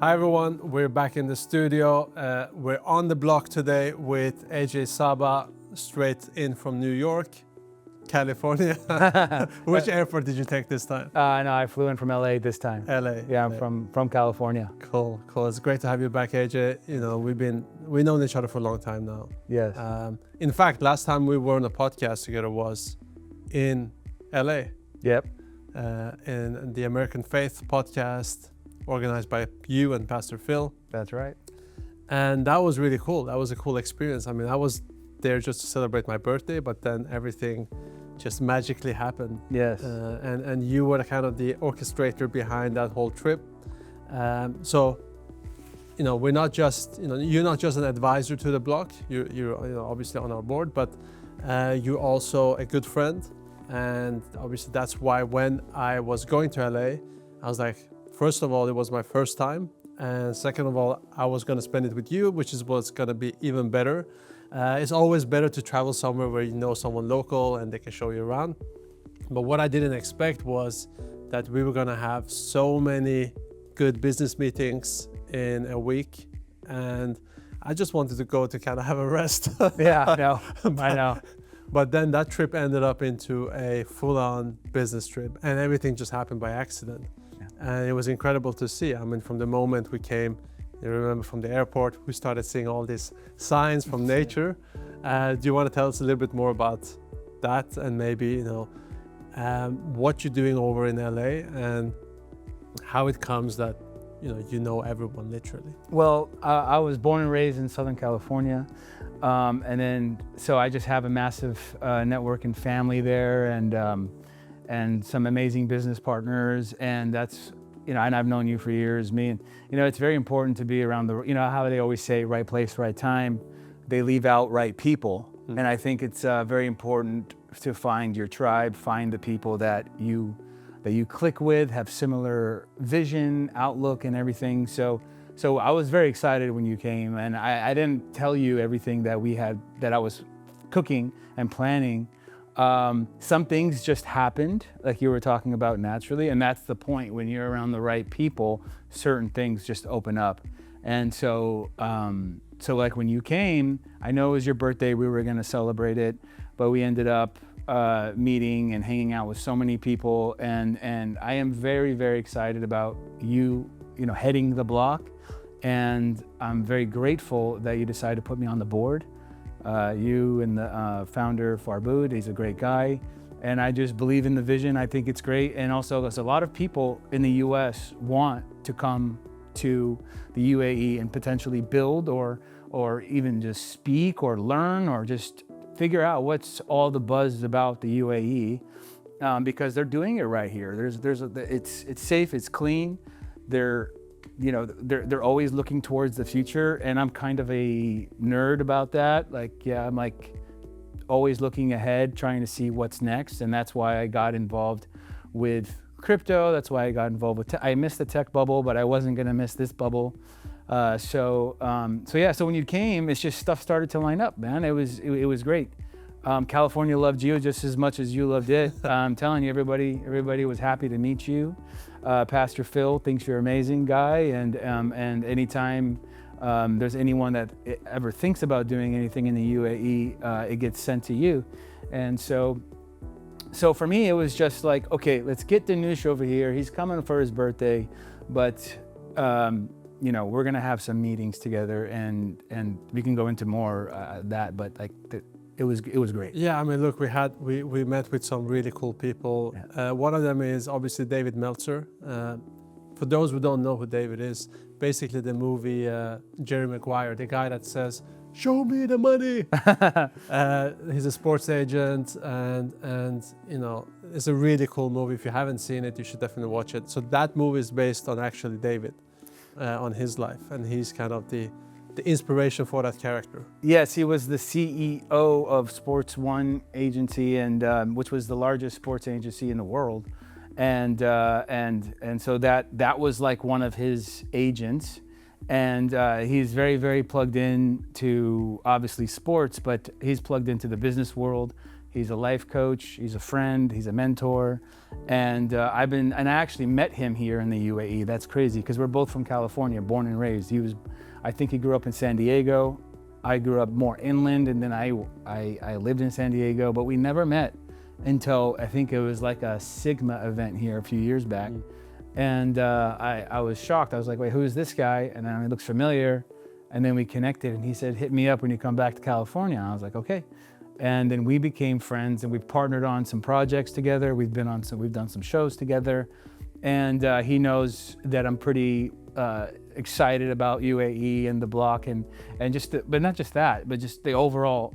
Hi everyone, we're back in the studio. We're on the block today with AJ Sabbah, straight in from New York, California. Which airport did you take this time? No, I flew in from LA this time. LA. Yeah, I'm from California. Cool. It's great to have you back, AJ. You know, we've known each other for a long time now. Yes. In fact, last time we were on a podcast together was in LA. Yep. In the American Faith podcast, organized by you and Pastor Phil. That's right. And that was really cool. That was a cool experience. I mean, I was there just to celebrate my birthday, but then everything just magically happened. Yes. And you were kind of the orchestrator behind that whole trip. So, you know, we're not just, you know, you're not just an advisor to the block. You're you know, obviously on our board, but you're also a good friend. And obviously that's why when I was going to LA, I was like, first of all, it was my first time. And second of all, I was going to spend it with you, which is what's going to be even better. It's always better to travel somewhere where you know someone local and they can show you around. But what I didn't expect was that we were going to have so many good business meetings in a week. And I just wanted to go to kind of have a rest. Yeah, I know. But then that trip ended up into a full-on business trip, and everything just happened by accident. Yeah. And it was incredible to see. I mean, from the moment we came, you remember from the airport, we started seeing all these signs from nature. Do you want to tell us a little bit more about that, and maybe, you know, what you're doing over in LA and how it comes that, you know everyone literally? Well, I was born and raised in Southern California. And then, so I just have a massive network and family there, and some amazing business partners. And that's, you know, and I've known you for years, and, you know, it's very important to be around the, you know, how they always say, right place, right time. They leave out right people. Mm-hmm. And I think it's very important to find your tribe, find the people that you click with, have similar vision, outlook, and everything. So I was very excited when you came, and I didn't tell you everything that we had, that I was cooking and planning. Some things just happened, like you were talking about, naturally, and that's the point. When you're around the right people, certain things just open up. And so like when you came, I know it was your birthday, we were gonna celebrate it, but we ended up meeting and hanging out with so many people, and I am very, very excited about you know, heading the block. And I'm very grateful that you decided to put me on the board. You and the founder, Farbood, he's a great guy. And I just believe in the vision. I think it's great. And also, there's a lot of people in the US want to come to the UAE and potentially build or even just speak or learn or just figure out what's all the buzz about the UAE, because they're doing it right here. It's safe, it's clean. They're always looking towards the future, and I'm kind of a nerd about that. Like, yeah, I'm like always looking ahead, trying to see what's next, and that's why I got involved with crypto. That's why I got involved with I missed the tech bubble, but I wasn't gonna miss this bubble. So when you came, it's just stuff started to line up, man. It was great. California loved you just as much as you loved it. I'm telling you, everybody was happy to meet you. Pastor Phil thinks you're an amazing guy, and anytime there's anyone that ever thinks about doing anything in the UAE, it gets sent to you. And so for me, it was just like, okay, let's get Danosch over here. He's coming for his birthday, but you know, we're gonna have some meetings together, and we can go into more that, but like it was great. Yeah, I mean, look, we met with some really cool people. Yeah. One of them is obviously David Meltzer. For those who don't know who David is, basically the movie Jerry Maguire, the guy that says, "Show me the money." He's a sports agent, and you know, it's a really cool movie. If you haven't seen it, you should definitely watch it. So that movie is based on actually David, on his life, and he's kind of the inspiration for that character. Yes, he was the CEO of Sports One agency, and which was the largest sports agency in the world, and so that was like one of his agents, and he's very, very plugged in to obviously sports, but he's plugged into the business world, He's a life coach. He's a friend. He's a mentor. And I actually met him here in the UAE. That's crazy because we're both from California, born and raised. I think he grew up in San Diego. I grew up more inland, and then I lived in San Diego, but we never met until I think it was like a Sigma event here a few years back. And I was shocked. I was like, wait, who is this guy? And then he looks familiar. And then we connected, and he said, hit me up when you come back to California. And I was like, okay. And then we became friends, and we've partnered on some projects together. We've done some shows together. And he knows that I'm pretty excited about UAE and the block, but not just that, but just the overall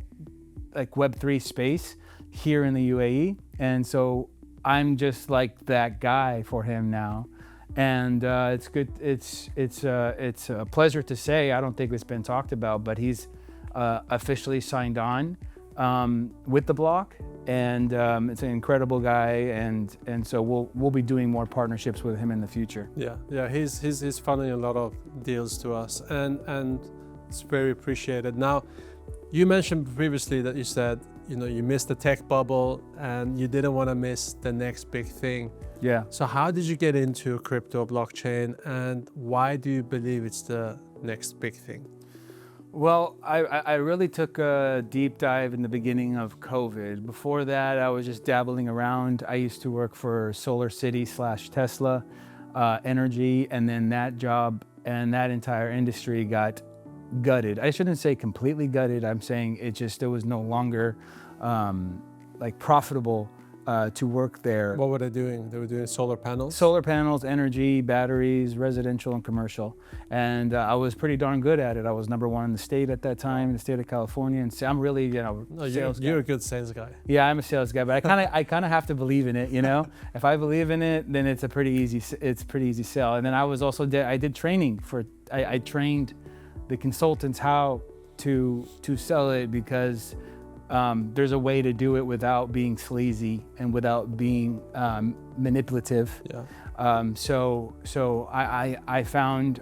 like Web3 space here in the UAE. And so I'm just like that guy for him now. And it's good. It's a pleasure to say. I don't think it's been talked about, but he's officially signed on with the block, and it's an incredible guy. And so we'll be doing more partnerships with him in the future. Yeah. He's funding a lot of deals to us, and it's very appreciated. Now, you mentioned previously that you said you missed the tech bubble and you didn't want to miss the next big thing. Yeah. So how did you get into crypto blockchain, and why do you believe it's the next big thing? Well, I really took a deep dive in the beginning of COVID. Before that, I was just dabbling around. I used to work for SolarCity/Tesla Energy, and then that job and that entire industry got gutted. I shouldn't say completely gutted. I'm saying it was no longer like profitable to work there. What were they doing? They were doing solar panels? Solar panels, energy, batteries, residential and commercial. And I was pretty darn good at it. I was number one in the state at that time, in the state of California. And so I'm really, sales guy. You're a good sales guy. Yeah, I'm a sales guy, but I kind of have to believe in it, If I believe in it, then it's a pretty easy sell. And then I was also, I did training I trained the consultants how to sell it, because there's a way to do it without being sleazy and without being manipulative. Yeah. So I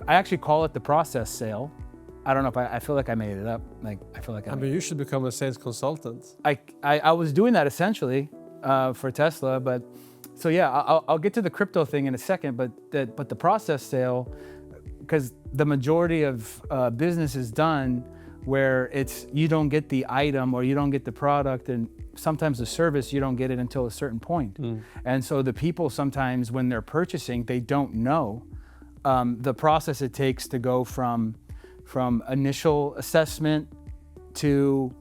actually call it the process sale. I don't know if I feel like I made it up. I mean, you should become a sales consultant. I was doing that essentially for Tesla, but so yeah, I'll get to the crypto thing in a second, but the process sale, because the majority of business is done where you don't get the item or you don't get the product, and sometimes the service, you don't get it until a certain point. And so the people sometimes when they're purchasing, they don't know the process it takes to go from initial assessment to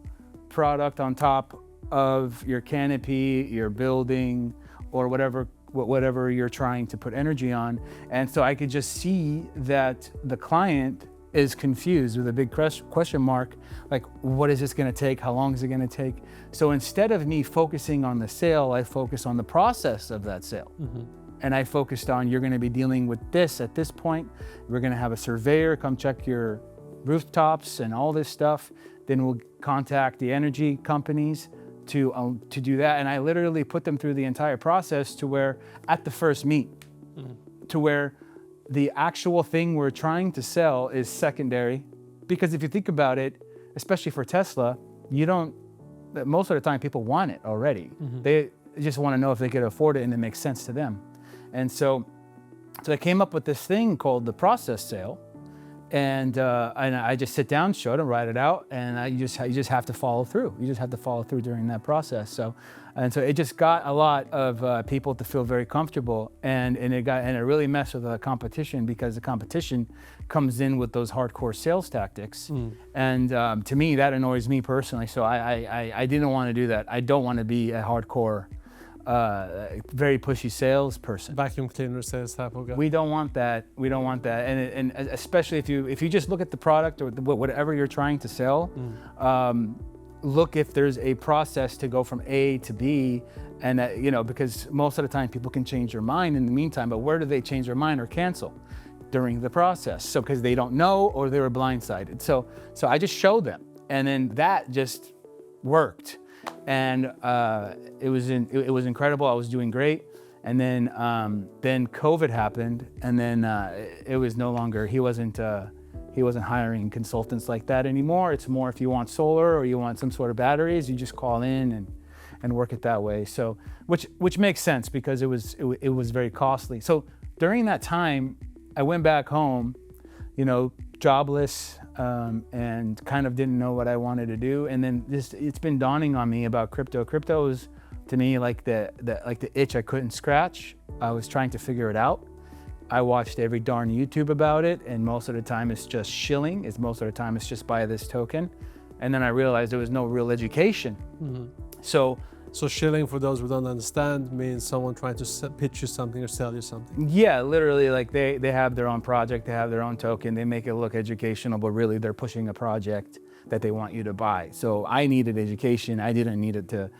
product on top of your canopy, your building, or whatever you're trying to put energy on. And so I could just see that the client is confused with a big question mark, like, what is this going to take? How long is it going to take? So instead of me focusing on the sale, I focus on the process of that sale. And I focused on, you're going to be dealing with this at this point. We're going to have a surveyor come check your rooftops and all this stuff. Then we'll contact the energy companies to do that. And I literally put them through the entire process to where at the first meet, to where the actual thing we're trying to sell is secondary. Because if you think about it, especially for Tesla, most of the time people want it already. They just want to know if they could afford it and it makes sense to them. And so I came up with this thing called the process sale. And I just sit down, show them, write it out, and you just have to follow through. You just have to follow through during that process. So it just got a lot of people to feel very comfortable, and it really messed with the competition, because the competition comes in with those hardcore sales tactics, and to me that annoys me personally. So I didn't want to do that. I don't want to be a hardcore, very pushy salesperson. Vacuum cleaner sales type of guy. We don't want that. We don't want that. And especially if you just look at the product or whatever you're trying to sell, look if there's a process to go from A to B, and because most of the time people can change their mind in the meantime. But where do they change their mind or cancel? During the process. So because they don't know or they were blindsided. So I just showed them, and then that just worked. And it was incredible. I was doing great, and then COVID happened, and then it was no longer. He wasn't hiring consultants like that anymore. It's more, if you want solar or you want some sort of batteries, you just call in and work it that way. So, which makes sense because it was very costly. So during that time, I went back home, jobless, and kind of didn't know what I wanted to do. And then it's been dawning on me about crypto. Crypto is to me like the itch I couldn't scratch. I was trying to figure it out. I watched every darn YouTube about it, and most of the time it's just shilling. Most of the time it's just buy this token. And then I realized there was no real education. Mm-hmm. So shilling, for those who don't understand, means someone trying to pitch you something or sell you something. yeah, literally, like they have their own project, they have their own token, they make it look educational, but really they're pushing a project that they want you to buy. So I needed education. I didn't need it to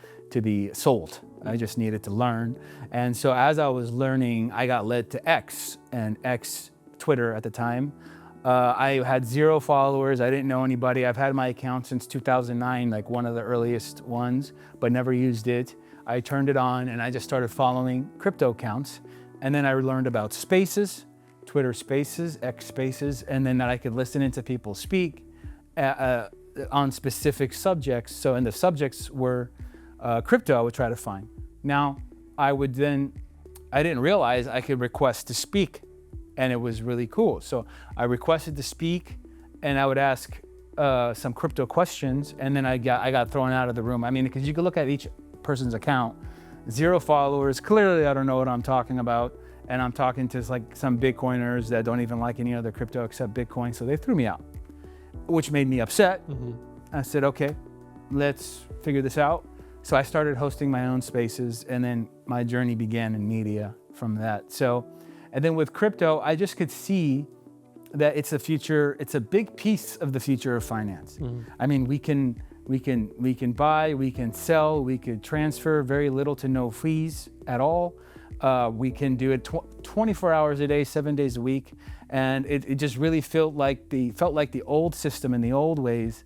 be sold. I just needed to learn. And so as I was learning, I got led to X, and X, Twitter at the time. I had 0 followers. I didn't know anybody. I've had my account since 2009, like one of the earliest ones, but never used it. I turned it on and I just started following crypto accounts. And then I learned about Spaces, Twitter Spaces, X Spaces, and then that I could listen into people speak on specific subjects. So, and the subjects were crypto I would try to find. Now, I didn't realize I could request to speak, and it was really cool. So I requested to speak, and I would ask some crypto questions, and then I got thrown out of the room. I mean, because you could look at each person's account, 0 followers, clearly I don't know what I'm talking about, and I'm talking to like some Bitcoiners that don't even like any other crypto except Bitcoin, so they threw me out, which made me upset. Mm-hmm. I said, okay, let's figure this out. So I started hosting my own spaces, and then my journey began in media from that. So, and then with crypto, I just could see that it's the future. It's a big piece of the future of finance. Mm-hmm. I mean, we can buy, we can sell, we could transfer, very little to no fees at all. We can do it 24 hours a day, 7 days a week, and it just really felt like the old system and the old ways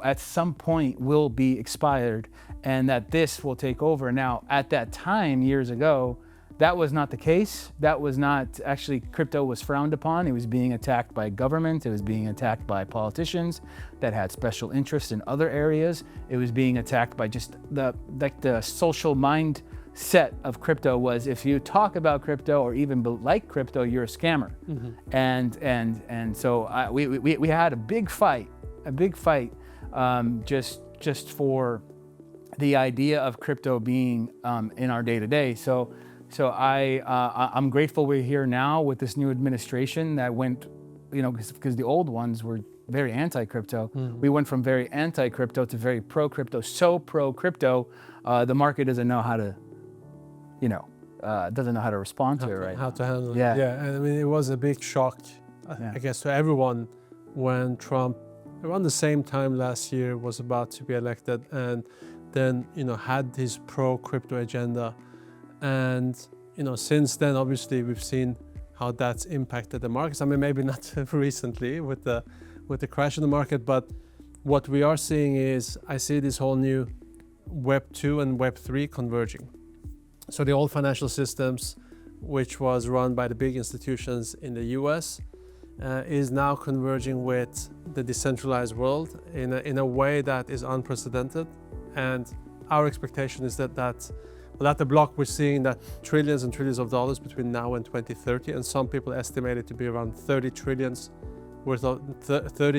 at some point will be expired, and that this will take over. Now, at that time, years ago, that was not the case. That was not, actually, crypto was frowned upon. It was being attacked by government. It was being attacked by politicians that had special interests in other areas. It was being attacked by just the social mindset of crypto was, if you talk about crypto or even like crypto, you're a scammer. Mm-hmm. And so we had a big fight, just for the idea of crypto being in our day-to-day. So I'm grateful we're here now with this new administration that went, because the old ones were very anti-crypto. Mm. We went from very anti-crypto to very pro-crypto. So pro-crypto, the market doesn't know how to, respond to it, right? How to handle it. Yeah. Yeah, and I mean, it was a big shock, I guess, to everyone when Trump, around the same time last year, was about to be elected, and then, had his pro-crypto agenda. And, since then, obviously, we've seen how that's impacted the markets. I mean, maybe not recently with the crash in the market, but what we are seeing is, I see this whole new Web 2 and Web 3 converging. So the old financial systems, which was run by the big institutions in the US, is now converging with the decentralized world in a way that is unprecedented. And our expectation is that at the block, we're seeing that trillions and trillions of dollars between now and 2030, and some people estimate it to be around $30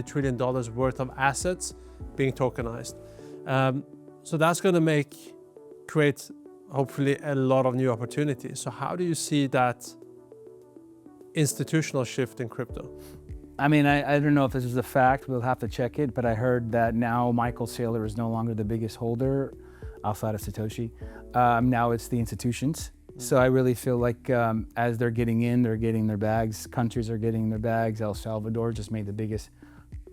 trillion worth of assets being tokenized. So that's going to create hopefully a lot of new opportunities. So how do you see that institutional shift in crypto? I mean, I don't know if this is a fact, we'll have to check it, but I heard that now Michael Saylor is no longer the biggest holder outside of Satoshi. Now it's the institutions. So I really feel like as they're getting in, they're getting their bags. Countries are getting their bags. El Salvador just made the biggest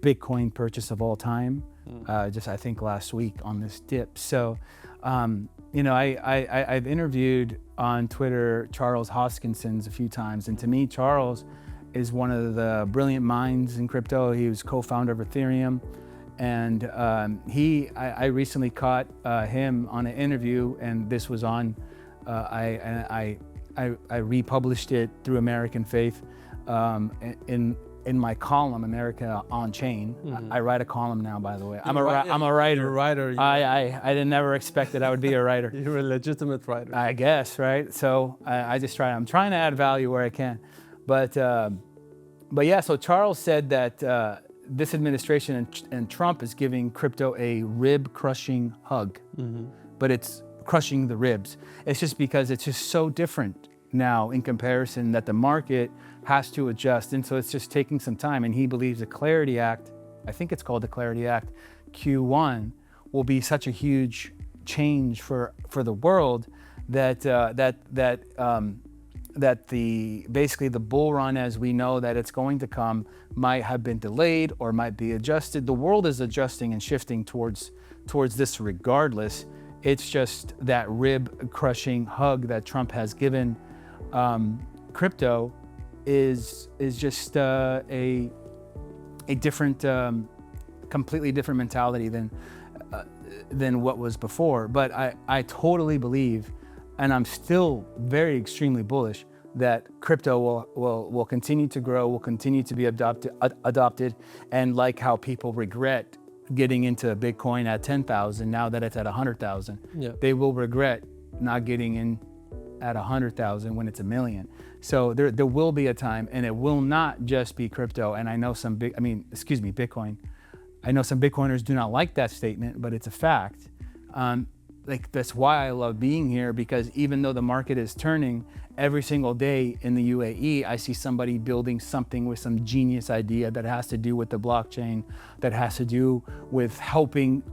Bitcoin purchase of all time, I think last week on this dip. So, I've interviewed on Twitter Charles Hoskinson's a few times, and to me, Charles is one of the brilliant minds in crypto. He was co-founder of Ethereum. And I recently caught him on an interview, and this was on, I republished it through American Faith in in my column, America on Chain. I write a column now, by the way. I'm a You're writer. a writer. I didn't never expect that I would be a writer. You're a legitimate writer. I guess, right? So I just try. I'm trying to add value where I can, but yeah. So Charles said that this administration and Trump is giving crypto a rib-crushing hug, but it's crushing the ribs. It's just because it's just so different now in comparison that the market has to adjust, and so it's just taking some time. And he believes the Clarity Act, I think it's called the Clarity Act, Q1, will be such a huge change for the world that basically the bull run as we know that it's going to come might have been delayed or might be adjusted. The world is adjusting and shifting towards this regardless. It's just that rib-crushing hug that Trump has given crypto is just a different, completely different mentality than what was before. But I totally believe, and I'm still very extremely bullish, that crypto will continue to grow, will continue to be adopted, and like how people regret getting into Bitcoin at 10,000 now that it's at 100,000, they will regret not getting in at 100,000 when it's 1 million. So there will be a time, and it will not just be crypto. And I know Bitcoin. I know some Bitcoiners do not like that statement, but it's a fact. That's why I love being here, because even though the market is turning every single day in the UAE, I see somebody building something with some genius idea that has to do with the blockchain, that has to do with helping.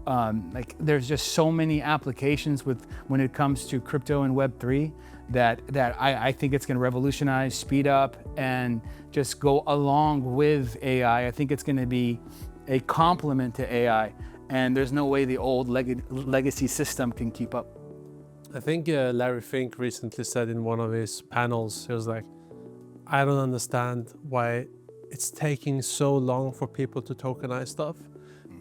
There's just so many applications when it comes to crypto and Web3 that I think it's going to revolutionize, speed up, and just go along with AI. I think it's going to be a complement to AI. And there's no way the old legacy system can keep up. I think Larry Fink recently said in one of his panels, he was like, I don't understand why it's taking so long for people to tokenize stuff,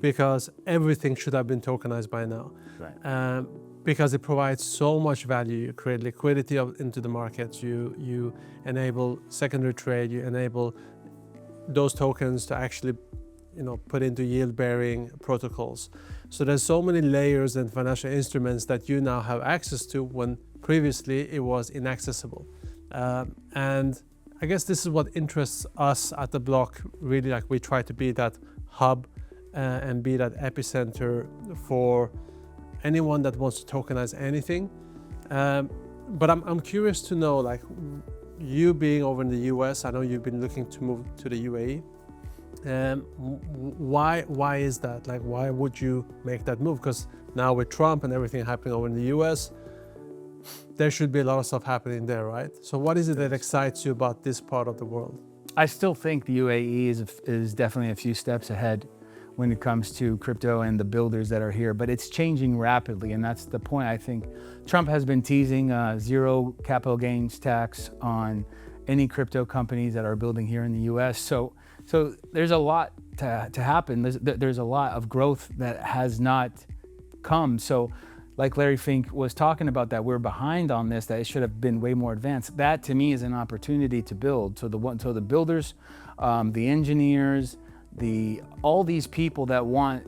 because everything should have been tokenized by now. Right. Because it provides so much value. You create liquidity into the markets, you enable secondary trade, you enable those tokens to actually put into yield-bearing protocols. So there's so many layers and financial instruments that you now have access to when previously it was inaccessible. And I guess this is what interests us at The Block, really. Like, we try to be that hub and be that epicenter for anyone that wants to tokenize anything. But I'm curious to know, like, you being over in the US, I know you've been looking to move to the UAE. Why is that? Like, why would you make that move? Because now with Trump and everything happening over in the US, there should be a lot of stuff happening there, right? So what is it that excites you about this part of the world? I still think the UAE is definitely a few steps ahead when it comes to crypto and the builders that are here, but it's changing rapidly, and that's the point. I think Trump has been teasing zero capital gains tax on any crypto companies that are building here in the US. So there's a lot to happen. There's a lot of growth that has not come. So like Larry Fink was talking about, that we're behind on this, that it should have been way more advanced. That to me is an opportunity to build. So the builders, the engineers, all these people that want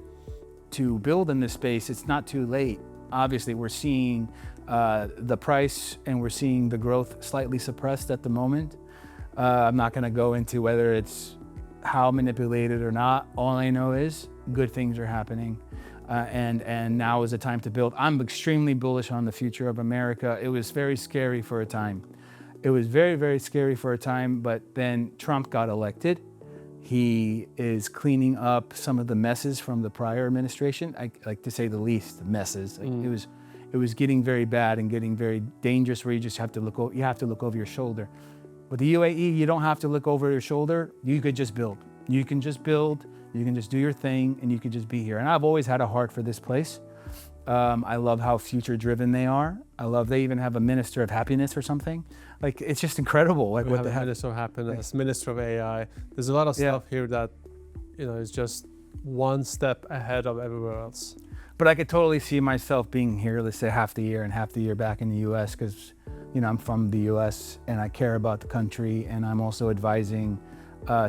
to build in this space, it's not too late. Obviously, we're seeing the price and we're seeing the growth slightly suppressed at the moment. I'm not going to go into whether it's how manipulated or not. All I know is good things are happening, and now is the time to build. I'm extremely bullish on the future of America. It was very scary for a time. It was very, very scary for a time, but then Trump got elected. He is cleaning up some of the messes from the prior administration. I like to say the least, messes. It was getting very bad and getting very dangerous, where you just have to look over your shoulder. With the UAE, you don't have to look over your shoulder. You could just build. You can just build, you can just do your thing, and you can just be here. And I've always had a heart for this place. I love how future-driven they are. I love they even have a minister of happiness or something. Like, it's just incredible. Like, we have a minister of happiness, minister of AI. There's a lot of stuff here that, is just one step ahead of everywhere else. But I could totally see myself being here, let's say half the year and half the year back in the US, because I'm from the US and I care about the country, and I'm also advising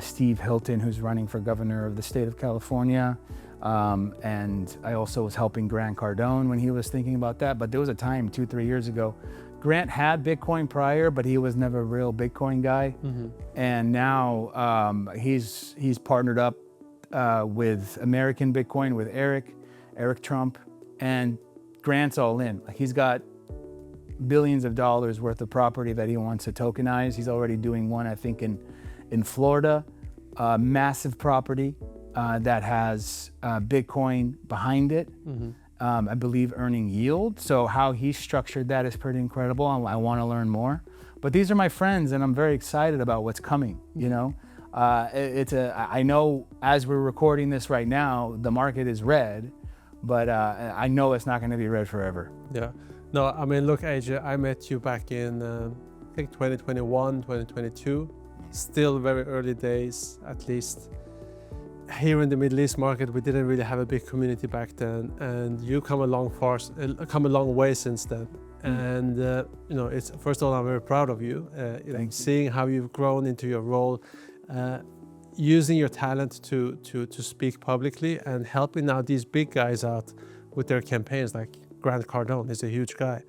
Steve Hilton, who's running for governor of the state of California. And I also was helping Grant Cardone when he was thinking about that. But there was a time 2-3 years ago, Grant had Bitcoin prior, but he was never a real Bitcoin guy. And now he's partnered up with American Bitcoin, with Eric Trump, and Grant's all in. Like, he's got billions of dollars worth of property that he wants to tokenize. He's already doing one, I think, in Florida, massive property that has Bitcoin behind it. I believe earning yield. So how he structured that is pretty incredible. I want to learn more. But these are my friends, and I'm very excited about what's coming. You know, I know as we're recording this right now, the market is red, but I know it's not going to be red forever. Yeah. No, I mean, look, AJ, I met you back in, I think 2021, 2022, still very early days, at least. Here in the Middle East market, we didn't really have a big community back then, and you come a long way since then. And you know, it's, first of all, I'm very proud of you. You know, seeing how you've grown into your role, using your talent to speak publicly, and helping now these big guys out with their campaigns, like Grant Cardone is a huge guy,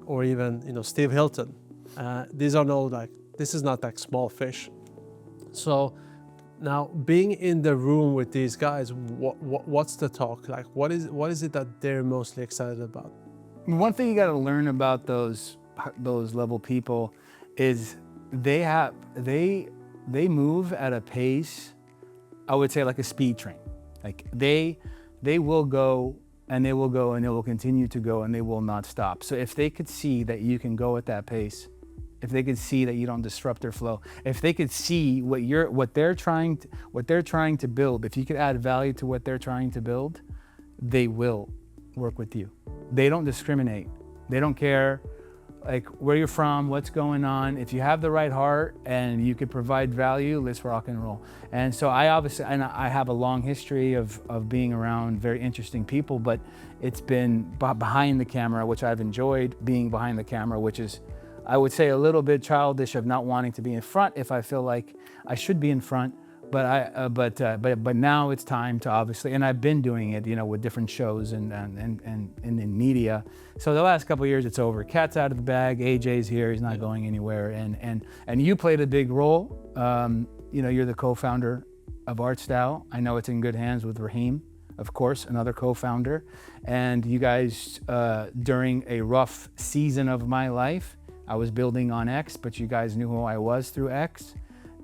or even, you know, Steve Hilton. These are this is not like small fish. So now, being in the room with these guys, what's the talk like? What is it that they're mostly excited about? One thing you got to learn about those level people is they move at a pace, I would say, like a speed train. Like they will go and they will go and they will continue to go and they will not stop. So if they could see that you can go at that pace, if they could see that you don't disrupt their flow, if they could see what they're trying to build, if you could add value to what they're trying to build, they will work with you. They don't discriminate. They don't care like where you're from, what's going on. If you have the right heart and you could provide value, let's rock and roll. And so I have a long history of being around very interesting people, but it's been behind the camera, which I've enjoyed being behind the camera, which is, I would say, a little bit childish of not wanting to be in front if I feel like I should be in front. But now it's time to, obviously, and I've been doing it, you know, with different shows and in media. So the last couple of years, it's over. Cat's out of the bag. AJ's here. He's not going anywhere. And you played a big role. You know, you're the co-founder of ArtStyle. I know it's in good hands with Raheem, of course, another co-founder. And you guys, during a rough season of my life, I was building on X, but you guys knew who I was through X,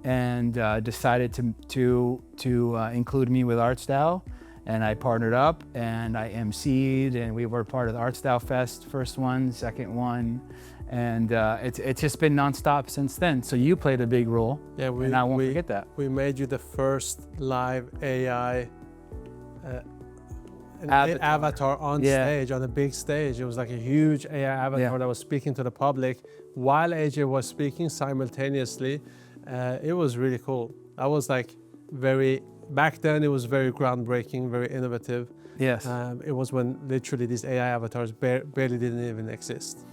and decided to include me with ArtStyle, and I partnered up and I emceed, and we were part of the ArtStyle Fest, first one, second one, and it's just been nonstop since then. So you played a big role, and I won't forget that. We made you the first live AI avatar on stage, on a big stage. It was like a huge AI avatar that was speaking to the public while AJ was speaking simultaneously. It was really cool. I was like back then it was very groundbreaking, very innovative. Yes. It was when literally these AI avatars barely didn't even exist.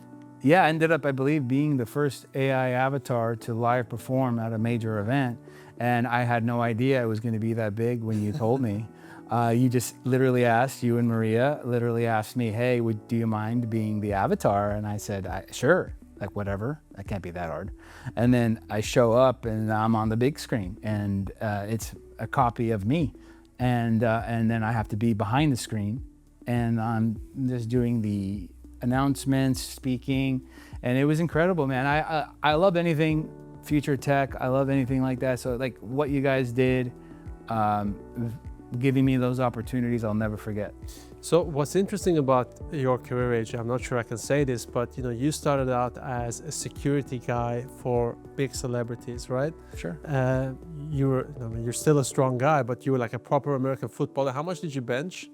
Yeah, I ended up, I believe, being the first AI avatar to live perform at a major event. And I had no idea it was going to be that big when you told me. You just literally asked, you and Maria literally asked me, hey, do you mind being the avatar? And I said, sure, like whatever, that can't be that hard. And then I show up and I'm on the big screen, and it's a copy of me. And then I have to be behind the screen, and I'm just doing the announcements, speaking, and it was incredible, man. I love anything future tech. I love anything like that. So like what you guys did, giving me those opportunities, I'll never forget. So what's interesting about your career, AJ, I'm not sure I can say this, but you know, you started out as a security guy for big celebrities, right? Sure. You're still a strong guy, but you were like a proper American footballer. How much did you bench?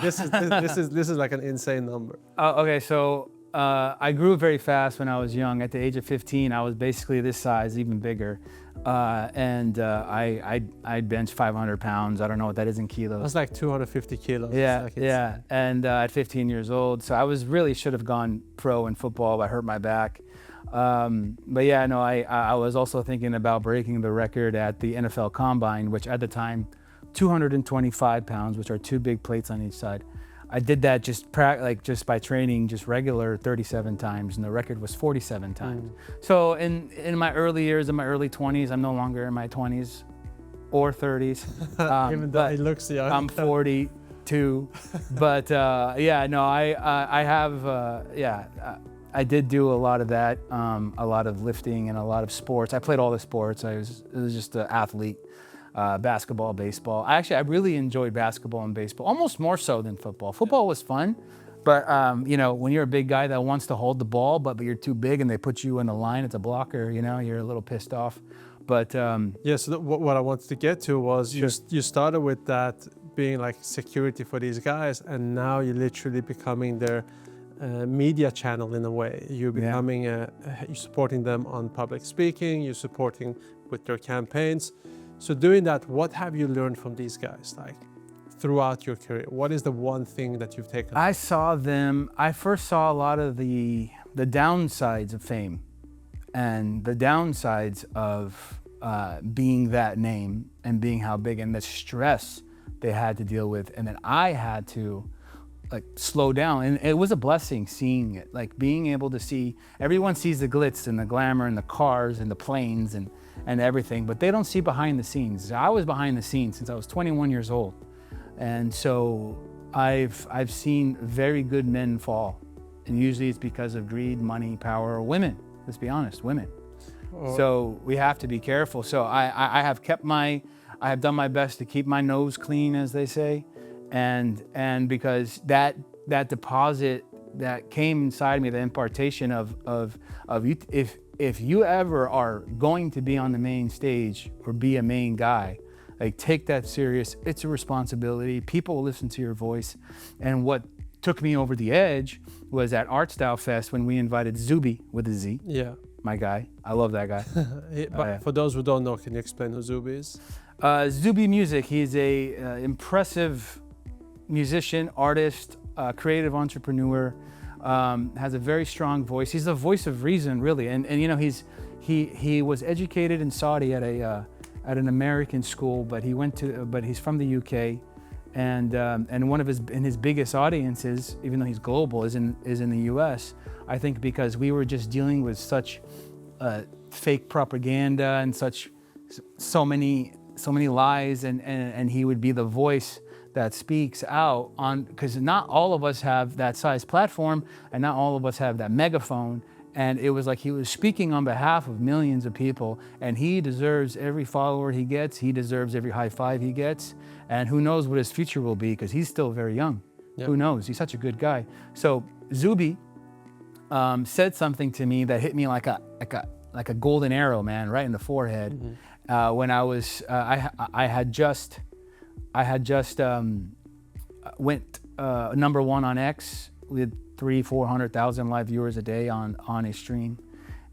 This is like an insane number. Okay, so I grew very fast when I was young. At the age of 15, I was basically this size, even bigger. I'd bench 500 pounds. I don't know what that is in kilos. That's like 250 kilos. Yeah. And at 15 years old, so I really should have gone pro in football, but I hurt my back. But yeah, no, I was also thinking about breaking the record at the NFL Combine, which at the time, 225 pounds, which are 2 big plates on each side. I did that just by training, just regular 37 times, and the record was 47 times. So in my early years, in my early 20s, I'm no longer in my 20s or 30s. Even though he looks young. I'm 42, but yeah, no, I have, I did do a lot of that, a lot of lifting and a lot of sports. I played all the sports. I was just an athlete. Basketball, baseball. I really enjoyed basketball and baseball, almost more so than football. Football was fun, but you know, when you're a big guy that wants to hold the ball, but you're too big and they put you in the line as a blocker, you know, you're a little pissed off. But yeah, so what I wanted to get to was you started with that being like security for these guys, and now you're literally becoming their media channel in a way. You're becoming you're supporting them on public speaking, you're supporting with their campaigns. So doing that, what have you learned from these guys, like throughout your career? What is the one thing that you've taken? I first saw a lot of the downsides of fame and the downsides of being that name and being how big, and the stress they had to deal with. And then I had to like slow down, and it was a blessing seeing it, like being able to see. Everyone sees the glitz and the glamour and the cars and the planes and everything, but they don't see behind the scenes. I was behind the scenes since I was 21 years old, and so I've seen very good men fall, and usually it's because of greed, money, power, or women. Let's be honest, women. So we have to be careful. So I have done my best to keep my nose clean, as they say, and because that deposit that came inside me, the impartation of you, if you ever are going to be on the main stage or be a main guy, like take that serious. It's a responsibility. People will listen to your voice. And what took me over the edge was at Art Style Fest when we invited Zuby with a Z. Yeah. My guy. I love that guy. But for those who don't know, can you explain who Zuby is? Zuby Music. He's a impressive musician, artist, creative entrepreneur. Has a very strong voice. He's the voice of reason, really. And you know, he was educated in Saudi at an American school, but he's from the UK, and one of his biggest audiences, even though he's global, is in the US. I think because we were just dealing with such fake propaganda and so many lies, and he would be the voice that speaks out on, because not all of us have that size platform and not all of us have that megaphone, and it was like he was speaking on behalf of millions of people, and he deserves every follower he gets, he deserves every high five he gets, and who knows what his future will be, because he's still very young. Who knows? He's such a good guy. So Zuby said something to me that hit me like a golden arrow, man, right in the forehead. When I was I had just went number one on X with 300,000-400,000 live viewers a day on a stream,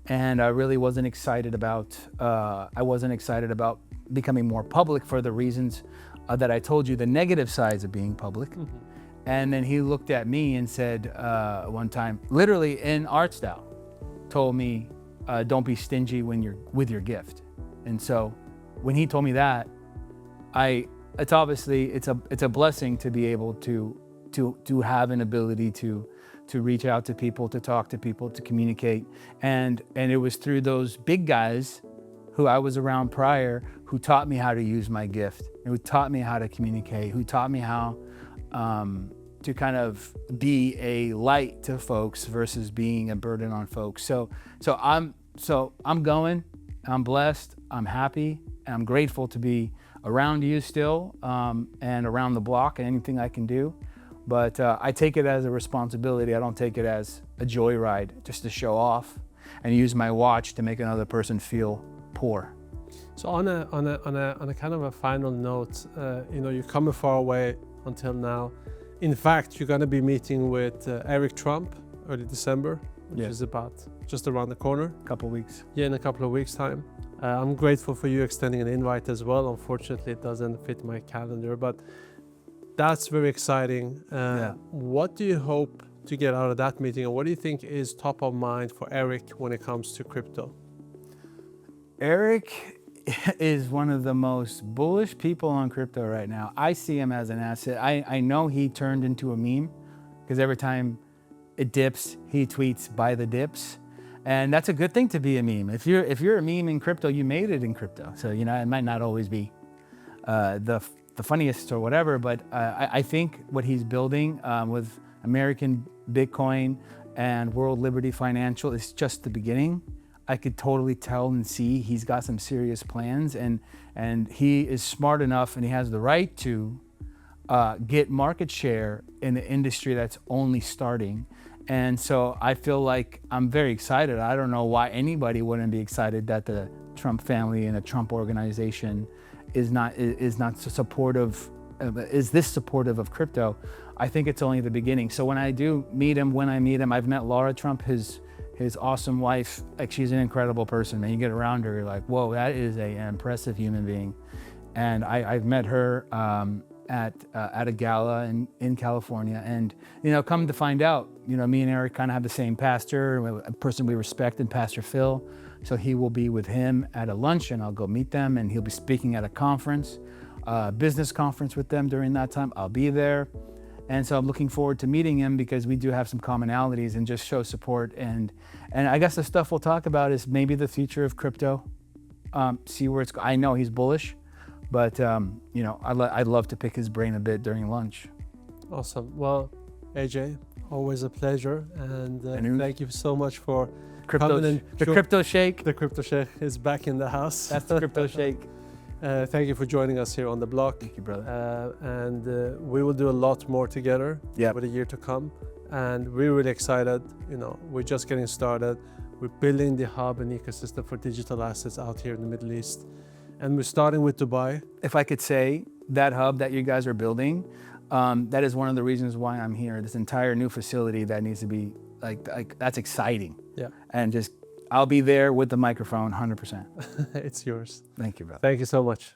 and I really wasn't excited about becoming more public for the reasons that I told you, the negative sides of being public. And then he looked at me and said one time, literally in Art Style, told me, "Don't be stingy with your gift." And so when he told me that, it's a blessing to be able to have an ability to reach out to people, to talk to people, to communicate. And it was through those big guys who I was around prior who taught me how to use my gift, and who taught me how to communicate, who taught me how to kind of be a light to folks versus being a burden on folks. So I'm going, I'm blessed, I'm happy, and I'm grateful to be around you still, and around the block and anything I can do. But I take it as a responsibility. I don't take it as a joyride just to show off and use my watch to make another person feel poor. So on a kind of a final note, you're coming far away until now. In fact, you're going to be meeting with Eric Trump early December, which is about just around the corner. Couple weeks. Yeah, in a couple of weeks' time. I'm grateful for you extending an invite as well. Unfortunately, it doesn't fit my calendar, but that's very exciting. What do you hope to get out of that meeting, and what do you think is top of mind for Eric when it comes to crypto? Eric is one of the most bullish people on crypto right now. I see him as an asset. I know he turned into a meme because every time it dips, he tweets "buy the dips," and that's a good thing to be a meme. If you're a meme in crypto, you made it in crypto. So you know it might not always be the funniest or whatever, but I think what he's building with American Bitcoin and World Liberty Financial is just the beginning. I could totally tell and see he's got some serious plans, and he is smart enough and he has the right to get market share in the industry that's only starting. And so I feel like I'm very excited. I don't know why anybody wouldn't be excited that the Trump family and a Trump organization is not supportive, is this supportive of crypto. I think it's only the beginning. So when I meet him, I've met Laura Trump, his awesome wife. Like, she's an incredible person, man. You get around her, you're like, whoa, that is an impressive human being. And I've met her at a gala in California, and come to find out, me and Eric kind of have the same pastor, a person we respect, and Pastor Phil. So he will be with him at a lunch, and I'll go meet them, and he'll be speaking at a conference, business conference with them during that time. I'll be there. And so I'm looking forward to meeting him because we do have some commonalities and just show support. And I guess the stuff we'll talk about is maybe the future of crypto. See where it's going. I know he's bullish, but I'd love to pick his brain a bit during lunch. Awesome. Well, AJ, always a pleasure, and thank you so much for coming. The Crypto Shake. The Crypto Shake is back in the house. That's the Crypto Shake. Thank you for joining us here on The Block. Thank you, brother. And we will do a lot more together for the year to come. And we're really excited. We're just getting started. We're building the hub and ecosystem for digital assets out here in the Middle East. And we're starting with Dubai. If I could say, that hub that you guys are building, that is one of the reasons why I'm here. This entire new facility that needs to be like that's exciting. Yeah. And I'll be there with the microphone, 100%. It's yours. Thank you, brother. Thank you so much.